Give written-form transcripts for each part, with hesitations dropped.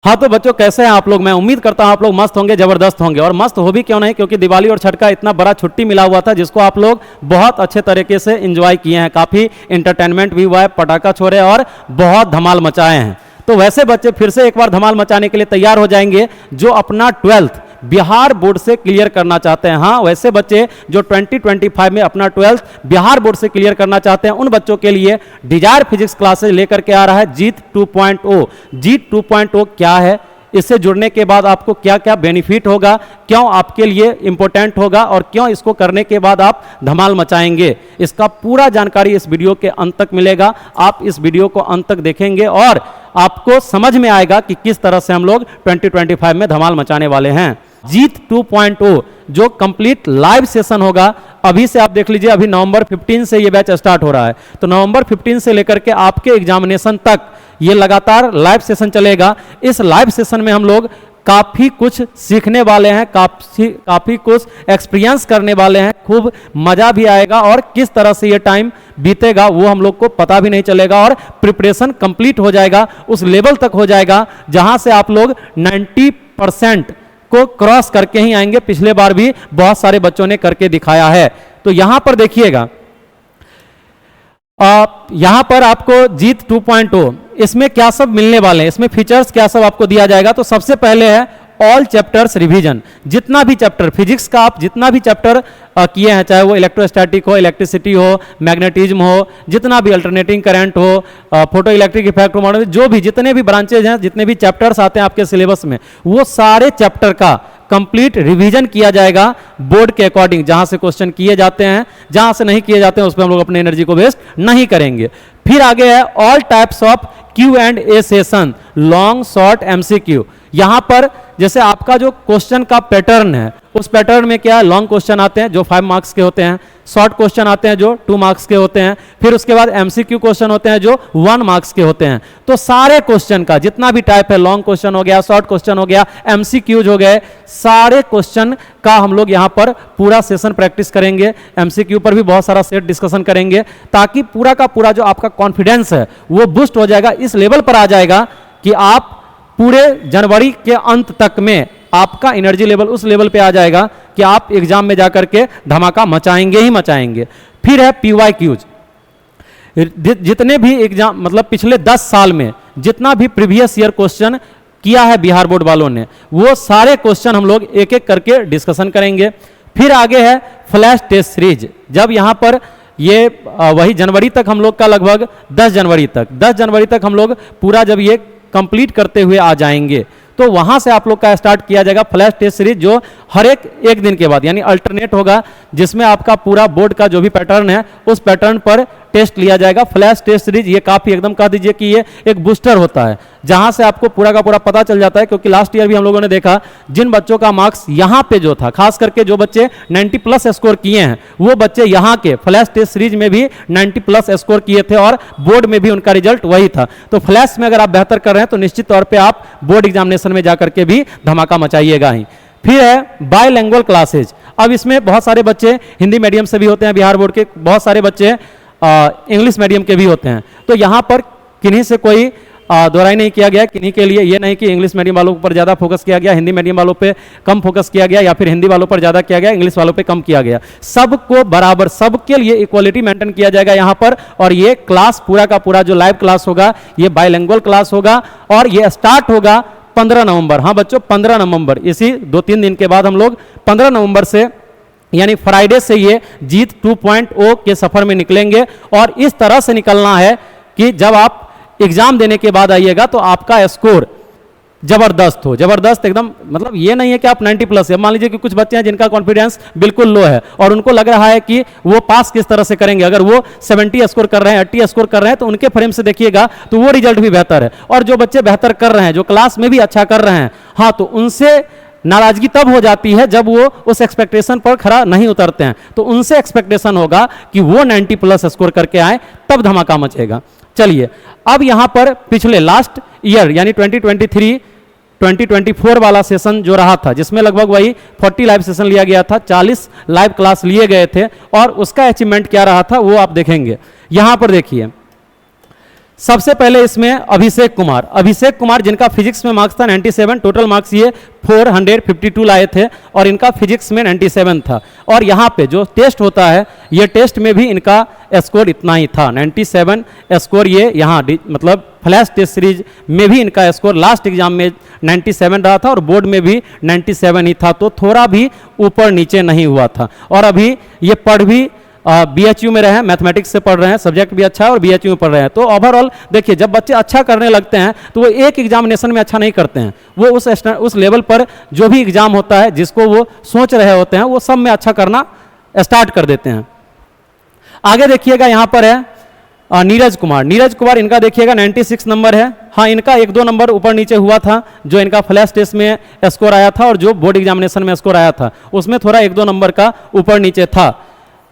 हाँ तो बच्चों कैसे हैं आप लोग। मैं उम्मीद करता हूं आप लोग मस्त होंगे, जबरदस्त होंगे। और मस्त हो भी क्यों नहीं, क्योंकि दिवाली और छठ का इतना बड़ा छुट्टी मिला हुआ था जिसको आप लोग बहुत अच्छे तरीके से एंजॉय किए हैं। काफ़ी इंटरटेनमेंट भी हुआ है, पटाखा छोड़े और बहुत धमाल मचाए हैं। तो वैसे बच्चे फिर से एक बार धमाल मचाने के लिए तैयार हो जाएंगे जो अपना 12th बिहार बोर्ड से क्लियर करना चाहते हैं। हाँ वैसे बच्चे जो 2025 में अपना 12th बिहार बोर्ड से क्लियर करना चाहते हैं, उन बच्चों के लिए डिजायर फिजिक्स क्लासेज लेकर के आ रहा है जीत 2.0। जीत 2.0 क्या है, इससे जुड़ने के बाद आपको क्या क्या बेनिफिट होगा, क्यों आपके लिए इंपॉर्टेंट होगा और क्यों इसको करने के बाद आप धमाल मचाएंगे, इसका पूरा जानकारी इस वीडियो के अंत तक मिलेगा। आप इस वीडियो को अंत तक देखेंगे और आपको समझ में आएगा कि किस तरह से हम लोग 2025 में धमाल मचाने वाले हैं। जीत 2.0 जो कंप्लीट लाइव सेशन होगा, अभी से आप देख लीजिए, अभी नवंबर 15 से ये बैच स्टार्ट हो रहा है। तो नवंबर 15 से लेकर के आपके एग्जामिनेशन तक ये लगातार लाइव सेशन चलेगा। इस लाइव सेशन में हम लोग काफ़ी कुछ सीखने वाले हैं, काफ़ी कुछ एक्सपीरियंस करने वाले हैं, खूब मज़ा भी आएगा और किस तरह से ये टाइम बीतेगा वो हम लोग को पता भी नहीं चलेगा और प्रिपरेशन कंप्लीट हो जाएगा, उस लेवल तक हो जाएगा जहां से आप लोग 90% को क्रॉस करके ही आएंगे। पिछले बार भी बहुत सारे बच्चों ने करके दिखाया है। तो यहां पर देखिएगा, यहां पर आपको जीत 2.0 इसमें क्या सब मिलने वाले हैं, इसमें फीचर्स क्या सब आपको दिया जाएगा। तो सबसे पहले है ऑल चैप्टर्स रिवीजन। जितना भी चैप्टर फिजिक्स का आप जितना भी चैप्टर किए हैं, चाहे वो इलेक्ट्रोस्टैटिक हो, इलेक्ट्रिसिटी हो, मैग्नेटिज्म हो, जितना भी अल्टरनेटिंग करंट हो, फोटो इलेक्ट्रिक इफेक्ट हो, मॉडल, जो भी जितने भी ब्रांचेज हैं, जितने भी चैप्टर्स आते हैं आपके सिलेबस में, वो सारे चैप्टर का कंप्लीट रिवीजन किया जाएगा बोर्ड के अकॉर्डिंग। जहां से क्वेश्चन किए जाते हैं, जहां से नहीं किए जाते हैं उस पर हम लोग अपनी एनर्जी को वेस्ट नहीं करेंगे। फिर आगे है all types of Q&A session, long short MCQ। यहां पर जैसे आपका जो क्वेश्चन का पैटर्न है, उस पैटर्न में क्या लॉन्ग क्वेश्चन आते हैं जो 5 मार्क्स के होते हैं, शॉर्ट क्वेश्चन आते हैं जो 2 मार्क्स के होते हैं, फिर उसके बाद MCQ क्वेश्चन होते हैं जो 1 मार्क्स के होते हैं। तो सारे क्वेश्चन का जितना भी टाइप है, लॉन्ग क्वेश्चन हो गया, शॉर्ट क्वेश्चन हो गया, MCQs हो गए, सारे क्वेश्चन का हम लोग यहाँ पर पूरा सेशन प्रैक्टिस करेंगे। MCQ पर भी बहुत सारा सेट डिस्कशन करेंगे ताकि पूरा का पूरा जो आपका कॉन्फिडेंस है वो बूस्ट हो जाएगा, इस लेवल पर आ जाएगा कि आप पूरे जनवरी के अंत तक में आपका एनर्जी लेवल उस लेवल पे आ जाएगा कि आप एग्जाम में जाकर के धमाका मचाएंगे ही मचाएंगे। फिर है PYQs। जितने भी एग्जाम मतलब पिछले 10 साल में जितना भी प्रीवियस ईयर क्वेश्चन किया है बिहार बोर्ड वालों ने, वो सारे क्वेश्चन हम लोग एक एक करके डिस्कशन करेंगे। फिर आगे है फ्लैश टेस्ट सीरीज। जब यहाँ पर ये वही जनवरी तक हम लोग का लगभग 10 जनवरी तक हम लोग पूरा जब ये कंप्लीट करते हुए आ जाएंगे तो वहां से आप लोग का स्टार्ट किया जाएगा फ्लैश टेस्ट सीरीज, जो हर एक दिन के बाद यानी अल्टरनेट होगा, जिसमें आपका पूरा बोर्ड का जो भी पैटर्न है उस पैटर्न पर टेस्ट लिया जाएगा। फ्लैश टेस्ट सीरीज ये काफी एकदम कह दीजिए कि ये एक बूस्टर होता है जहां से आपको पूरा का पूरा पता चल जाता है। क्योंकि लास्ट ईयर भी हम लोगों ने देखा जिन बच्चों का मार्क्स यहाँ पे जो था, खास करके जो बच्चे 90+ स्कोर किए हैं, वो बच्चे यहाँ के फ्लैश टेस्ट सीरीज में भी 90+ स्कोर किए थे और बोर्ड में भी उनका रिजल्ट वही था। तो फ्लैश में अगर आप बेहतर कर रहे हैं तो निश्चित तौर पर आप बोर्ड एग्जामिनेशन में जाकर के भी धमाका मचाइएगा ही। फिर है बायलैंग्वेज क्लासेज। अब इसमें बहुत सारे बच्चे हिंदी मीडियम से भी होते हैं, बिहार बोर्ड के बहुत सारे बच्चे इंग्लिश मीडियम के भी होते हैं। तो यहाँ पर किन्हीं से कोई दोहराई नहीं किया गया, किन्हीं के लिए ये नहीं कि इंग्लिश मीडियम वालों पर ज़्यादा फोकस किया गया, हिंदी मीडियम वालों पे कम फोकस किया गया, या फिर हिंदी वालों पर ज़्यादा किया गया, इंग्लिश वालों पे कम किया गया। सबको बराबर, सबके लिए इक्वलिटी मेंटेन किया जाएगा यहाँ पर। और ये क्लास पूरा का पूरा जो लाइव क्लास होगा ये बायलैंग्वेज क्लास होगा और ये स्टार्ट होगा 15 नवंबर। हाँ बच्चों 15 नवंबर, इसी 2-3 दिन के बाद हम लोग 15 नवंबर से यानी फ्राइडे से ये जीत 2.0 के सफर में निकलेंगे। और इस तरह से निकलना है कि जब आप एग्जाम देने के बाद आइएगा तो आपका स्कोर जबरदस्त हो, जबरदस्त एकदम। मतलब ये नहीं है कि आप 90+ है। मान लीजिए कि कुछ बच्चे हैं जिनका कॉन्फिडेंस बिल्कुल लो है और उनको लग रहा है कि वो पास किस तरह से करेंगे, अगर वो 70 स्कोर कर रहे हैं, 80 स्कोर कर रहे हैं, तो उनके फ्रेम से देखिएगा तो वो रिजल्ट भी बेहतर है। और जो बच्चे बेहतर कर रहे हैं, जो क्लास में भी अच्छा कर रहे हैं, हाँ, तो उनसे नाराजगी तब हो जाती है जब वो उस एक्सपेक्टेशन पर खरा नहीं उतरते हैं। तो उनसे एक्सपेक्टेशन होगा कि वो 90+ स्कोर करके आए, तब धमाका मचेगा। चलिए अब यहां पर पिछले लास्ट ईयर यानी 2023-2024 वाला सेशन जो रहा था, जिसमें लगभग वही 40 लाइव सेशन लिया गया था, 40 लाइव क्लास लिए गए थे और उसका अचीवमेंट क्या रहा था वो आप देखेंगे। यहां पर देखिए सबसे पहले इसमें अभिषेक कुमार जिनका फिजिक्स में मार्क्स था 97, टोटल मार्क्स ये 452 लाए थे और इनका फिजिक्स में 97 था। और यहाँ पे जो टेस्ट होता है ये टेस्ट में भी इनका स्कोर इतना ही था 97 स्कोर। ये यहाँ मतलब फ्लैश टेस्ट सीरीज में भी इनका स्कोर लास्ट एग्जाम में 97 रहा था और बोर्ड में भी 97 ही था, तो थोड़ा भी ऊपर नीचे नहीं हुआ था। और अभी ये पढ़ भी BHU में रहे हैं, मैथमेटिक्स से पढ़ रहे हैं, सब्जेक्ट भी अच्छा है और BHU में पढ़ रहे हैं। तो ओवरऑल देखिए जब बच्चे अच्छा करने लगते हैं तो वो एक एग्जामिनेशन में अच्छा नहीं करते हैं, वो उस लेवल पर जो भी एग्जाम होता है जिसको वो सोच रहे होते हैं वो सब में अच्छा करना स्टार्ट कर देते हैं। आगे देखिएगा यहाँ पर है नीरज कुमार इनका देखिएगा 96 नंबर है। हाँ, इनका 1-2 नंबर ऊपर नीचे हुआ था, जो इनका फ्लैश टेस्ट में स्कोर आया था और जो बोर्ड एग्जामिनेशन में स्कोर आया था उसमें थोड़ा 1-2 नंबर का ऊपर नीचे था।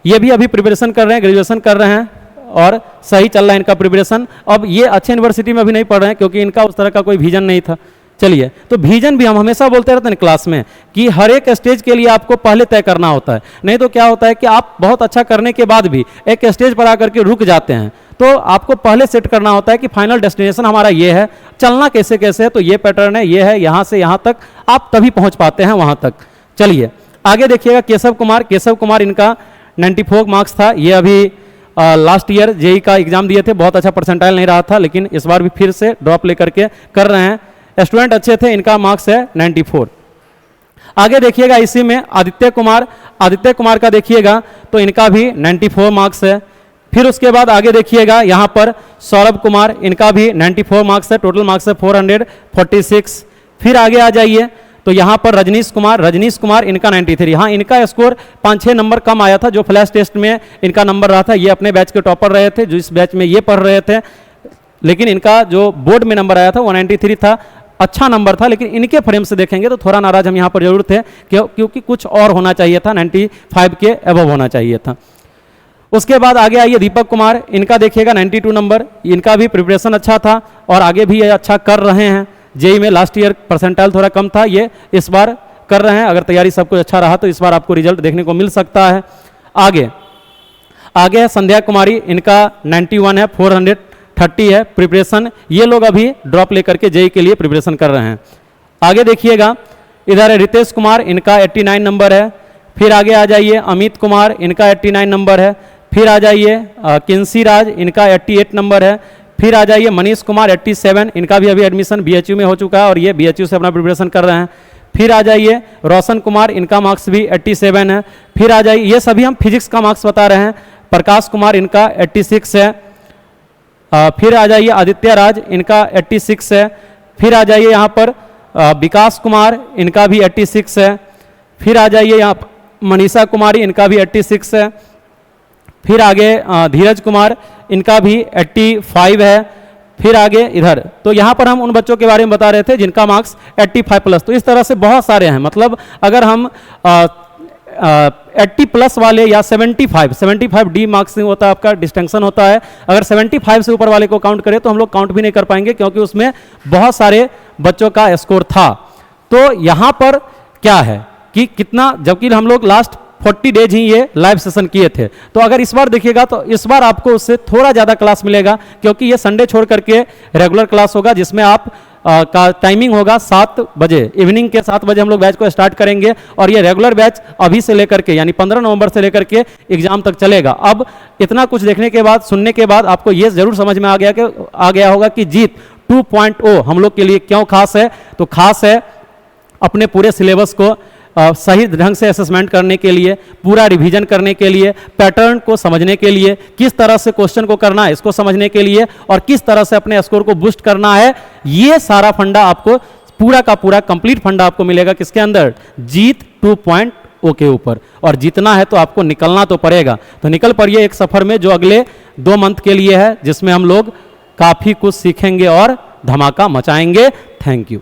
ये भी अभी प्रिपरेशन कर रहे हैं, ग्रेजुएशन कर रहे हैं और सही चल रहा है इनका प्रिपरेशन। अब ये अच्छे यूनिवर्सिटी में अभी नहीं पढ़ रहे हैं क्योंकि इनका उस तरह का कोई विजन नहीं था। चलिए, तो विजन भी हम हमेशा बोलते रहते हैं क्लास में कि हर एक स्टेज के लिए आपको पहले तय करना होता है, नहीं तो क्या होता है कि आप बहुत अच्छा करने के बाद भी एक स्टेज पर आकर के रुक जाते हैं। तो आपको पहले सेट करना होता है कि फाइनल डेस्टिनेशन हमारा ये है, चलना कैसे कैसे है, तो ये पैटर्न है, ये है, यहाँ से यहाँ तक आप तभी पहुँच पाते हैं वहाँ तक। चलिए आगे देखिएगा केशव कुमार इनका 94 मार्क्स था। ये अभी लास्ट ईयर जेई का एग्जाम दिए थे, बहुत अच्छा परसेंटाइल नहीं रहा था, लेकिन इस बार भी फिर से ड्रॉप लेकर के कर रहे हैं। स्टूडेंट अच्छे थे, इनका मार्क्स है 94। आगे देखिएगा इसी में आदित्य कुमार का देखिएगा तो इनका भी 94 मार्क्स है। फिर उसके बाद आगे देखिएगा यहाँ पर सौरभ कुमार, इनका भी 94 मार्क्स है, टोटल मार्क्स है 446। फिर आगे आ जाइए तो यहाँ पर रजनीश कुमार इनका 93। हाँ, इनका स्कोर 5-6 नंबर कम आया था, जो फ्लैश टेस्ट में इनका नंबर रहा था। ये अपने बैच के टॉपर रहे थे, जो इस बैच में ये पढ़ रहे थे, लेकिन इनका जो बोर्ड में नंबर आया था वो 93 था, अच्छा नंबर था। लेकिन इनके फ्रेम से देखेंगे तो थोड़ा नाराज हम यहाँ पर जरूर थे क्योंकि कुछ और होना चाहिए था, 95 के अबव होना चाहिए था। उसके बाद आगे आइए दीपक कुमार, इनका देखिएगा 92 नंबर, इनका भी प्रिपरेशन अच्छा था और आगे भी ये अच्छा कर रहे हैं। जेई में लास्ट ईयर परसेंटाइल थोड़ा कम था, ये इस बार कर रहे हैं। अगर तैयारी सब कुछ अच्छा रहा तो इस बार आपको रिजल्ट देखने को मिल सकता है। आगे है संध्या कुमारी, इनका 91 है, 430 है प्रिपरेशन। ये लोग अभी ड्रॉप लेकर के जेई के लिए प्रिपरेशन कर रहे हैं। आगे देखिएगा इधर है रितेश कुमार, इनका 89 नंबर है। फिर आगे आ जाइए अमित कुमार, इनका 89 नंबर है। फिर आ जाइए किंसी राज, इनका 88 नंबर है। फिर आ जाइए मनीष कुमार 87, इनका भी अभी एडमिशन BHU में हो चुका है और ये BHU से अपना प्रिपरेशन कर रहे हैं। फिर आ जाइए रोशन कुमार, इनका मार्क्स भी 87 है। फिर आ जाइए, ये सभी हम फिजिक्स का मार्क्स बता रहे हैं। प्रकाश कुमार, इनका 86 है। फिर आ जाइए आदित्य राज, इनका 86 है। फिर आ जाइए यहाँ पर विकास कुमार, इनका भी 86 है। फिर आ जाइए यहाँ मनीषा कुमारी, इनका भी 86 है। फिर आगे धीरज कुमार, इनका भी 85 है। फिर आगे इधर, तो यहाँ पर हम उन बच्चों के बारे में बता रहे थे जिनका मार्क्स 85 प्लस। तो इस तरह से बहुत सारे हैं, मतलब अगर हम 80 प्लस वाले या 75 डी मार्क्स होता है, आपका डिस्टिंक्शन होता है। अगर 75 से ऊपर वाले को काउंट करें तो हम लोग काउंट भी नहीं कर पाएंगे क्योंकि उसमें बहुत सारे बच्चों का स्कोर था। तो यहाँ पर क्या है कि कितना, जबकि हम लोग लास्ट 40 डेज ही ये लाइव सेशन किए थे। तो अगर इस बार देखिएगा तो इस बार आपको उससे थोड़ा ज़्यादा क्लास मिलेगा क्योंकि ये संडे छोड़ करके रेगुलर क्लास होगा, जिसमें आप का टाइमिंग होगा 7 बजे, इवनिंग के 7 बजे हम लोग बैच को स्टार्ट करेंगे और ये रेगुलर बैच अभी से लेकर के यानी 15 नवंबर से लेकर के एग्जाम तक चलेगा। अब इतना कुछ देखने के बाद, सुनने के बाद आपको ये जरूर समझ में आ गया होगा कि जीत 2.0 हम लोग के लिए क्यों खास है। तो खास है अपने पूरे सिलेबस को सही ढंग से असेसमेंट करने के लिए, पूरा रिवीजन करने के लिए, पैटर्न को समझने के लिए, किस तरह से क्वेश्चन को करना है इसको समझने के लिए और किस तरह से अपने स्कोर को बूस्ट करना है। ये सारा फंडा आपको, पूरा का पूरा कंप्लीट फंडा आपको मिलेगा किसके अंदर, जीत 2.0 के ऊपर। और जीतना है तो आपको निकलना तो पड़ेगा। तो निकल पड़िए एक सफर में जो अगले 2 मंथ के लिए है, जिसमें हम लोग काफी कुछ सीखेंगे और धमाका मचाएंगे। Thank you.